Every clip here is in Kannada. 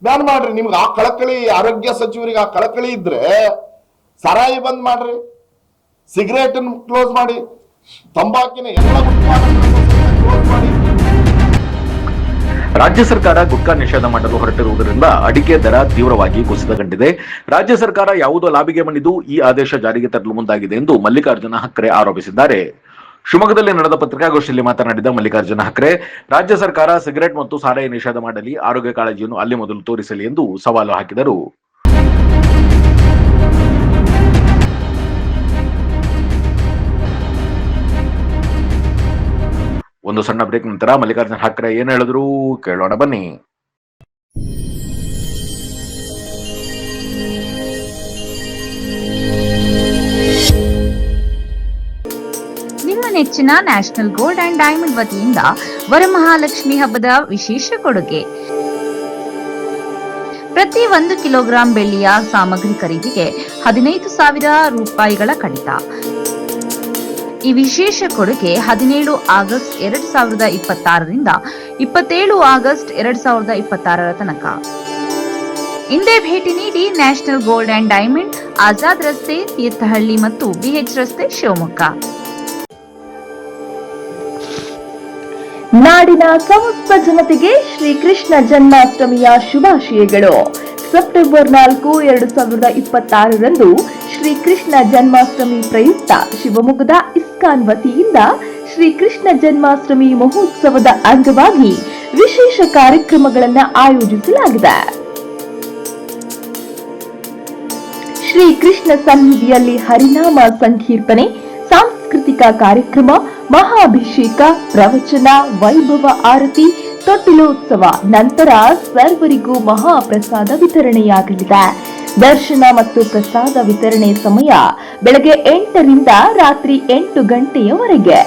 ಬ್ಯಾನ್ ಮಾಡ್ರಿ. ನಿಮ್ಗೆ ಆ ಕಳಕಳಿ, ಆರೋಗ್ಯ ಸಚಿವರಿಗೆ ಆ ಕಳಕಳಿ ಇದ್ರೆ ಸರಾಯಿ ಬಂದ್ ಮಾಡ್ರಿ, ಸಿಗರೇಟ್ ಕ್ಲೋಸ್ ಮಾಡಿ, ತಂಬಾಕಿನ ಎಲ್ಲ ಕ್ಲೋಸ್ ಮಾಡಿ. ರಾಜ್ಯ ಸರ್ಕಾರ ಗುಟ್ಕಾ ನಿಷೇಧ ಮಾಡಲು ಹೊರಟಿರುವುದರಿಂದ ಅಡಿಕೆ ದರ ತೀವ್ರವಾಗಿ ಕುಸಿತಗೊಂಡಿದೆ. ರಾಜ್ಯ ಸರ್ಕಾರ ಯಾವುದೋ ಲಾಬಿಗೆ ಮಣಿದು ಈ ಆದೇಶ ಜಾರಿಗೆ ತರಲು ಮುಂದಾಗಿದೆ ಎಂದು ಮಲ್ಲಿಕಾರ್ಜುನ ಹಕ್ರೆ ಆರೋಪಿಸಿದ್ದಾರೆ. ಶಿವಮೊಗ್ಗದಲ್ಲಿ ನಡೆದ ಪತ್ರಿಕಾಗೋಷ್ಠಿಯಲ್ಲಿ ಮಾತನಾಡಿದ ಮಲ್ಲಿಕಾರ್ಜುನ ಹಕ್ರೆ, ರಾಜ್ಯ ಸರ್ಕಾರ ಸಿಗರೆಟ್ ಮತ್ತು ಸಾರಾಯಿ ನಿಷೇಧ ಮಾಡಲಿ, ಆರೋಗ್ಯ ಕಾಳಜಿಯನ್ನು ಅಲ್ಲಿ ಮೊದಲು ತೋರಿಸಲಿ ಎಂದು ಸವಾಲು ಹಾಕಿದರು. ಒಂದು ಸಣ್ಣ ಬ್ರೇಕ್ ನಂತರ ಮಲ್ಲಿಕಾರ್ಜುನ ಹಕ್ರೆ ಏನ್ ಹೇಳಿದ್ರು ಕೇಳೋಣ ಬನ್ನಿ. ನಿಮ್ಮ ನೆಚ್ಚಿನ ನ್ಯಾಷನಲ್ ಗೋಲ್ಡ್ ಅಂಡ್ ಡೈಮಂಡ್ ವತಿಯಿಂದ ವರಮಹಾಲಕ್ಷ್ಮಿ ಹಬ್ಬದ ವಿಶೇಷ ಕೊಡುಗೆ. ಪ್ರತಿ 1 ಕಿಲೋಗ್ರಾಂ ಬೆಳ್ಳಿಯ ಸಾಮಗ್ರಿ ಖರೀದಿಗೆ 15,000 ರೂಪಾಯಿಗಳ ಕಡಿತ. ಈ ವಿಶೇಷ ಕೊಡುಗೆ 17 ಆಗಸ್ಟ್ 2026ರಿಂದ 27 ಆಗಸ್ಟ್ 2026 ತನಕ. ಇಂದೇ ಭೇಟಿ ನೀಡಿ national gold and diamond, Azad ರಸ್ತೆ, ತೀರ್ಥಹಳ್ಳಿ ಮತ್ತು BH ರಸ್ತೆ, ಶಿವಮೊಗ್ಗ. ನಾಡಿನ ಸಮಸ್ತ ಜನತೆಗೆ ಶ್ರೀಕೃಷ್ಣ ಜನ್ಮಾಷ್ಟಮಿಯ ಶುಭಾಶಯಗಳು. ಸೆಪ್ಟೆಂಬರ್ 4, 2026ರಂದು ಶ್ರೀಕೃಷ್ಣ ಜನ್ಮಾಷ್ಟಮಿ ಪ್ರಯುಕ್ತ ಶಿವಮೊಗ್ಗದ ಇಸ್ಕಾನ್ ವತಿಯಿಂದ ಶ್ರೀಕೃಷ್ಣ ಜನ್ಮಾಷ್ಟಮಿ ಮಹೋತ್ಸವದ ಅಂಗವಾಗಿ ವಿಶೇಷ ಕಾರ್ಯಕ್ರಮಗಳನ್ನು ಆಯೋಜಿಸಲಾಗಿದೆ. ಶ್ರೀಕೃಷ್ಣ ಸನ್ನಿಧಿಯಲ್ಲಿ ಹರಿನಾಮ ಸಂಕೀರ್ತನೆ, ಸಾಂಸ್ಕೃತಿಕ ಕಾರ್ಯಕ್ರಮ, ಮಹಾಭಿಷೇಕ, ಪ್ರವಚನ, ವೈಭವ ಆರತಿ, ತೊಟ್ಟಿಲೋತ್ಸವ ನಂತರ ಸರ್ವರಿಗೂ ಮಹಾಪ್ರಸಾದ ವಿತರಣೆಯಾಗಲಿದೆ. ದರ್ಶನ ಮತ್ತು ಪ್ರಸಾದ ವಿತರಣೆ ಸಮಯ ಬೆಳಗ್ಗೆ 8ರಿಂದ ರಾತ್ರಿ 8 ಗಂಟೆಯವರೆಗೆ.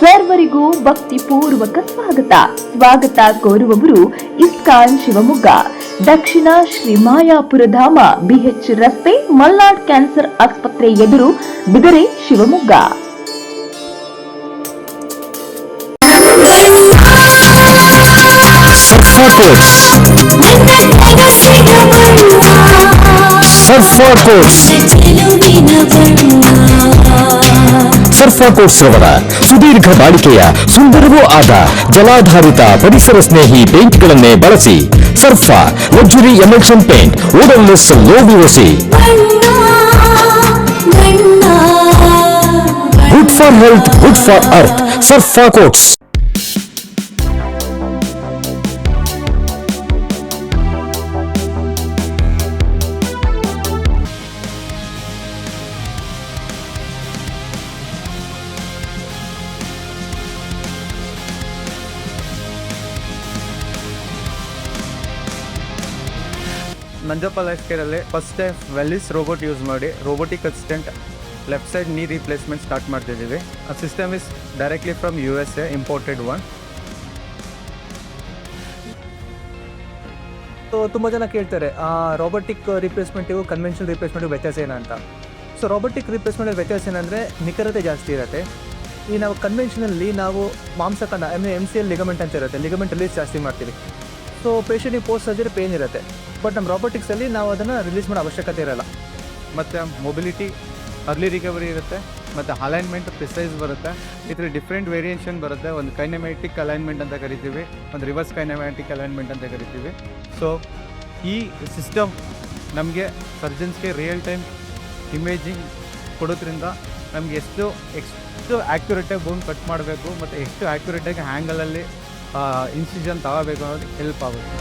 ಸರ್ವರಿಗೂ ಭಕ್ತಿಪೂರ್ವಕ ಸ್ವಾಗತ ಕೋರುವವರು ಇಸ್ಕಾನ್ ಶಿವಮೊಗ್ಗ, ದಕ್ಷಿಣ ಶ್ರೀ ಮಾಯಾಪುರಧಾಮ, BH ರಸ್ತೆ, ಮಲ್ನಾಡ್ ಕ್ಯಾನ್ಸರ್ ಆಸ್ಪತ್ರೆ ಎದುರು, ಬಿದರೆ, ಶಿವಮೊಗ್ಗ. ಸರ್ಫಾ ಕೋಟ್ಸ್ ರವರ ಸುದೀರ್ಘ ಬಾಳಿಕೆಯ ಸುಂದರವೂ ಆದ ಜಲಾಧಾರಿತ ಪರಿಸರ ಸ್ನೇಹಿ ಪೇಂಟ್ಗಳನ್ನೇ ಬಳಸಿ. Sarfa luxury emulsion paint, odourless, low VOC, good for health, good for earth. Sarfa coats. Nanjappa life ಕೇರಲ್ಲಿ first time Velys robot use ಮಾಡಿ robotic assistant left side knee replacement start ಮಾಡ್ತಿದ್ದೀವಿ. ಆ system is directly from USA, imported one. ತುಂಬ ಜನ ಕೇಳ್ತಾರೆ ರೋಬೋಟಿಕ್ ರಿಪ್ಲೇಸ್ಮೆಂಟಿಗೂ ಕನ್ವೆನ್ಷನಲ್ ರಿಪ್ಲೇಸ್ಮೆಂಟಿಗೂ ವ್ಯತ್ಯಾಸ ಏನಂತ. ಸೊ ರೋಬೋಟಿಕ್ ರಿಪ್ಲೇಸ್ಮೆಂಟಲ್ಲಿ ವ್ಯತ್ಯಾಸ ಏನಂದರೆ ನಿಖರತೆ ಜಾಸ್ತಿ ಇರುತ್ತೆ. ಈ ನಾವು ಕನ್ವೆನ್ಷನಲ್ಲಿ ನಾವು ಮಾಂಸಖಂಡ MCL ಲಿಗಮೆಂಟ್ ಅಂತ ಇರುತ್ತೆ, ಲಿಗಮೆಂಟ್ ರಿಲೀಸ್ ಜಾಸ್ತಿ ಮಾಡ್ತೀವಿ. ಸೊ ಪೇಷಂಟಿಗೆ ಪೋಸ್ಟ್ ಸರ್ಜರಿ ಪೇನ್ ಇರುತ್ತೆ. ಬಟ್ ನಮ್ಮ ರೋಬೋಟಿಕ್ಸಲ್ಲಿ ನಾವು ಅದನ್ನು ರಿಲೀಸ್ ಮಾಡೋ ಅವಶ್ಯಕತೆ ಇರೋಲ್ಲ. ಮತ್ತು ಮೊಬಿಲಿಟಿ, ಅರ್ಲಿ ರಿಕವರಿ ಇರುತ್ತೆ, ಮತ್ತು ಅಲೈನ್ಮೆಂಟ್ ಪ್ರಿಸೈಸ್ ಬರುತ್ತೆ. ಇದರಲ್ಲಿ ಡಿಫ್ರೆಂಟ್ ವೇರಿಯೇಷನ್ ಬರುತ್ತೆ. ಒಂದು ಕೈನೆಮ್ಯಾಟಿಕ್ ಅಲೈನ್ಮೆಂಟ್ ಅಂತ ಕರಿತೀವಿ, ಒಂದು ರಿವರ್ಸ್ ಕೈನೆಮ್ಯಾಟಿಕ್ ಅಲೈನ್ಮೆಂಟ್ ಅಂತ ಕರಿತೀವಿ. ಸೊ ಈ ಸಿಸ್ಟಮ್ ನಮಗೆ ಸರ್ಜನ್ಸ್ಗೆ ರಿಯಲ್ ಟೈಮ್ ಇಮೇಜಿಂಗ್ ಕೊಡೋದ್ರಿಂದ ನಮಗೆ ಎಷ್ಟು ಆ್ಯಕ್ಯುರೇಟಾಗಿ ಬೋನ್ ಕಟ್ ಮಾಡಬೇಕು ಮತ್ತು ಎಷ್ಟು ಆ್ಯಕ್ಯುರೇಟಾಗಿ ಹ್ಯಾಂಗಲಲ್ಲಿ ಇನ್ಸಿಷನ್ ತಗೋಬೇಕು ಅನ್ನೋದು ಹೆಲ್ಪ್ ಆಗುತ್ತೆ.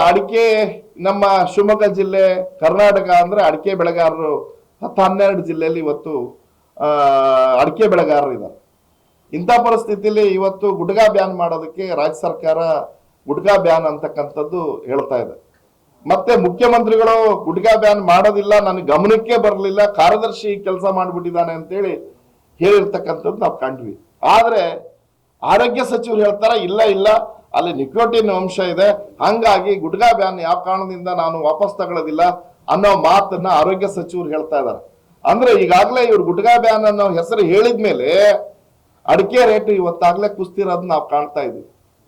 ಅಡಿಕೆ ನಮ್ಮ ಶಿವಮೊಗ್ಗ ಜಿಲ್ಲೆ, ಕರ್ನಾಟಕ ಅಂದ್ರೆ ಅಡಿಕೆ ಬೆಳೆಗಾರರು 10-12 ಜಿಲ್ಲೆಯಲ್ಲಿ ಇವತ್ತು ಅಡಿಕೆ ಬೆಳೆಗಾರರು ಇದ್ದಾರೆ. ಇಂಥ ಪರಿಸ್ಥಿತಿಯಲ್ಲಿ ಇವತ್ತು ಗುಟ್ಕಾ ಬ್ಯಾನ್ ಮಾಡೋದಕ್ಕೆ ರಾಜ್ಯ ಸರ್ಕಾರ ಗುಟ್ಕಾ ಬ್ಯಾನ್ ಅಂತಕ್ಕಂಥದ್ದು ಹೇಳ್ತಾ ಇದೆ. ಮತ್ತೆ ಮುಖ್ಯಮಂತ್ರಿಗಳು ಗುಟ್ಕಾ ಬ್ಯಾನ್ ಮಾಡೋದಿಲ್ಲ, ನನಗೆ ಗಮನಕ್ಕೆ ಬರಲಿಲ್ಲ, ಕಾರ್ಯದರ್ಶಿ ಕೆಲಸ ಮಾಡಿಬಿಟ್ಟಿದ್ದಾನೆ ಅಂತೇಳಿ ಹೇಳಿರ್ತಕ್ಕಂಥದ್ದು ನಾವು ಕಂಡ್ವಿ. ಆದ್ರೆ ಆರೋಗ್ಯ ಸಚಿವರು ಹೇಳ್ತಾರ ಇಲ್ಲ ಅಲ್ಲಿ ನಿಕೋಟಿನ್ ಅಂಶ ಇದೆ, ಹಂಗಾಗಿ ಗುಟ್ಕಾ ಬ್ಯಾನ್ ಯಾವ ಕಾರಣದಿಂದ ನಾನು ವಾಪಸ್ ತಗೊಳ್ಳೋದಿಲ್ಲ ಅನ್ನೋ ಮಾತನ್ನ ಆರೋಗ್ಯ ಸಚಿವರು ಹೇಳ್ತಾ ಇದ್ದಾರೆ. ಅಂದ್ರೆ ಈಗಾಗಲೇ ಇವ್ರು ಗುಟ್ಕಾ ಬ್ಯಾನ್ ಅನ್ನೋ ಹೆಸರು ಹೇಳಿದ್ಮೇಲೆ ಅಡಿಕೆ ರೇಟ್ ಇವತ್ತಾಗ್ಲೇ ಕುಸ್ತಿರೋದು ನಾವು ಕಾಣ್ತಾ ಇದ್ವಿ.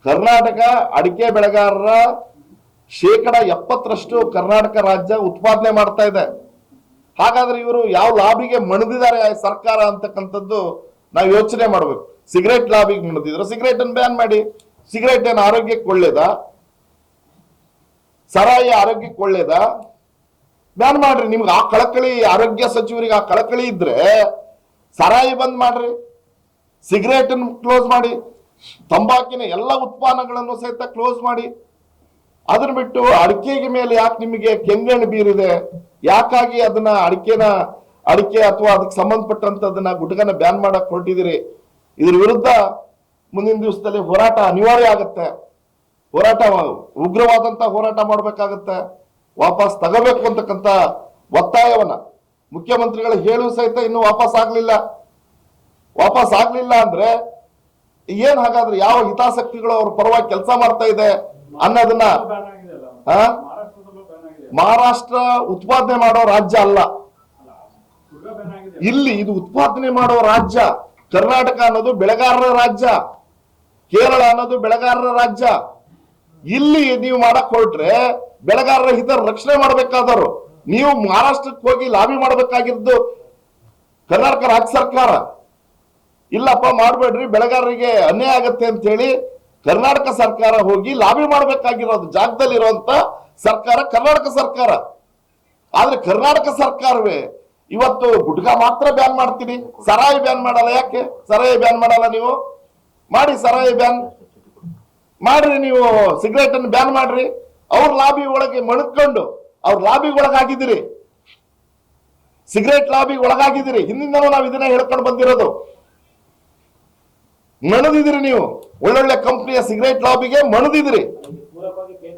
ಕರ್ನಾಟಕ ಅಡಿಕೆ ಬೆಳೆಗಾರರ 70% ಕರ್ನಾಟಕ ರಾಜ್ಯ ಉತ್ಪಾದನೆ ಮಾಡ್ತಾ ಇದೆ. ಹಾಗಾದ್ರೆ ಇವರು ಯಾವ ಲಾಬಿಗೆ ಮಣಿದಿದ್ದಾರೆ ಸರ್ಕಾರ ಅಂತಕ್ಕಂಥದ್ದು ನಾವು ಯೋಚನೆ ಮಾಡ್ಬೇಕು. ಸಿಗರೇಟ್ ಲಾಬಿಗೆ ಮಣಿದಿದ್ರು, ಸಿಗರೇಟ್ ಅನ್ನು ಬ್ಯಾನ್ ಮಾಡಿ. ಸಿಗರೇಟ್ ಏನು ಆರೋಗ್ಯಕ್ಕೆ ಒಳ್ಳೇದಾ? ಸರಾಯಿ ಆರೋಗ್ಯಕ್ಕೆ ಒಳ್ಳೇದಾ? ಬ್ಯಾನ್ ಮಾಡ್ರಿ. ನಿಮ್ಗೆ ಆ ಕಳಕಳಿ, ಆರೋಗ್ಯ ಸಚಿವರಿಗೆ ಆ ಕಳಕಳಿ ಇದ್ರೆ ಸರಾಯಿ ಬಂದ್ ಮಾಡ್ರಿ, ಸಿಗರೇಟ್ ಅನ್ನು ಕ್ಲೋಸ್ ಮಾಡಿ, ತಂಬಾಕಿನ ಎಲ್ಲ ಉತ್ಪನ್ನಗಳನ್ನು ಸಹಿತ ಕ್ಲೋಸ್ ಮಾಡಿ. ಅದನ್ನ ಬಿಟ್ಟು ಅಡಿಕೆಗೆ ಮೇಲೆ ಯಾಕೆ ನಿಮಗೆ ಕೆಂಗಣ್ಣು ಬೀರಿದೆ? ಯಾಕಾಗಿ ಅದನ್ನ ಅಡಿಕೆ ಅಥವಾ ಅದಕ್ಕೆ ಸಂಬಂಧಪಟ್ಟಂತದನ್ನ ಗುಟ್ಕನ ಬ್ಯಾನ್ ಮಾಡಕ್ ಹೊರಟಿದಿರಿ? ಇದ್ರ ವಿರುದ್ಧ ಮುಂದಿನ ದಿವಸದಲ್ಲಿ ಹೋರಾಟ ಅನಿವಾರ್ಯ ಆಗುತ್ತೆ. ಹೋರಾಟ ಉಗ್ರವಾದಂತ ಹೋರಾಟ ಮಾಡ್ಬೇಕಾಗತ್ತೆ. ವಾಪಸ್ ತಗೋಬೇಕು ಅಂತಕ್ಕಂಥ ಒತ್ತಾಯವನ್ನ ಮುಖ್ಯಮಂತ್ರಿಗಳು ಹೇಳುವ ಸಹಿತ ಇನ್ನು ವಾಪಸ್ ಆಗ್ಲಿಲ್ಲ ಅಂದ್ರೆ ಏನ್ ಹಾಗಾದ್ರೆ ಯಾವ ಹಿತಾಸಕ್ತಿಗಳು ಅವ್ರ ಪರವಾಗಿ ಕೆಲಸ ಮಾಡ್ತಾ ಇದೆ ಅನ್ನೋದನ್ನ ಮಹಾರಾಷ್ಟ್ರ ಉತ್ಪಾದನೆ ಮಾಡೋ ರಾಜ್ಯ ಅಲ್ಲ, ಇಲ್ಲಿ ಇದು ಉತ್ಪಾದನೆ ಮಾಡೋ ರಾಜ್ಯ. ಕರ್ನಾಟಕ ಅನ್ನೋದು ಬೆಳೆಗಾರರ ರಾಜ್ಯ, ಕೇರಳ ಅನ್ನೋದು ಬೆಳೆಗಾರರ ರಾಜ್ಯ. ಇಲ್ಲಿ ನೀವು ಮಾಡಕ್ ಹೊರಟ್ರೆ ಬೆಳೆಗಾರರ ಹಿತ ರಕ್ಷಣೆ ಮಾಡ್ಬೇಕಾದವರು ನೀವು ಮಹಾರಾಷ್ಟ್ರಕ್ಕೆ ಹೋಗಿ ಲಾಬಿ ಮಾಡ್ಬೇಕಾಗಿದ್ದು ಕರ್ನಾಟಕ ರಾಜ್ಯ ಸರ್ಕಾರ. ಇಲ್ಲಪ್ಪ ಮಾಡ್ಬೇಡ್ರಿ, ಬೆಳೆಗಾರರಿಗೆ ಅನ್ಯಾಯ ಆಗತ್ತೆ ಅಂತ ಹೇಳಿ ಕರ್ನಾಟಕ ಸರ್ಕಾರ ಹೋಗಿ ಲಾಬಿ ಮಾಡ್ಬೇಕಾಗಿರೋದು ಜಾಗದಲ್ಲಿ ಇರುವಂತ ಸರ್ಕಾರ ಕರ್ನಾಟಕ ಸರ್ಕಾರ. ಆದ್ರೆ ಕರ್ನಾಟಕ ಸರ್ಕಾರವೇ ಇವತ್ತು ಗುಟ್ಕಾ ಮಾತ್ರ ಬ್ಯಾನ್ ಮಾಡ್ತೀನಿ, ಸರಾಯಿ ಬ್ಯಾನ್ ಮಾಡಲ್ಲ. ಯಾಕೆ ಸರಾಯಿ ಬ್ಯಾನ್ ಮಾಡಲ್ಲ? ನೀವು ಮಾಡಿ, ಸರಾಯಿ ಬ್ಯಾನ್ ಮಾಡ್ರಿ, ನೀವು ಸಿಗರೇಟ್ ಅನ್ನು ಬ್ಯಾನ್ ಮಾಡ್ರಿ. ಅವ್ರ ಲಾಬಿ ಒಳಗೆ ಮಣಕೊಂಡು ಅವ್ರ ಲಾಬಿಗೆ ಒಳಗಾಗಿದ್ದೀರಿ, ಸಿಗರೇಟ್ ಲಾಬಿಗೆ ಒಳಗಾಗಿದ್ದೀರಿ. ಹಿಂದಿಂದನೂ ನಾವು ಇದನ್ನ ಹೇಳ್ಕೊಂಡು ಬಂದಿರೋದು. ಮಣದಿದಿರಿ, ನೀವು ಒಳ್ಳೊಳ್ಳೆ ಕಂಪ್ನಿಯ ಸಿಗರೇಟ್ ಲಾಬಿಗೆ ಮಣದಿದಿರಿ.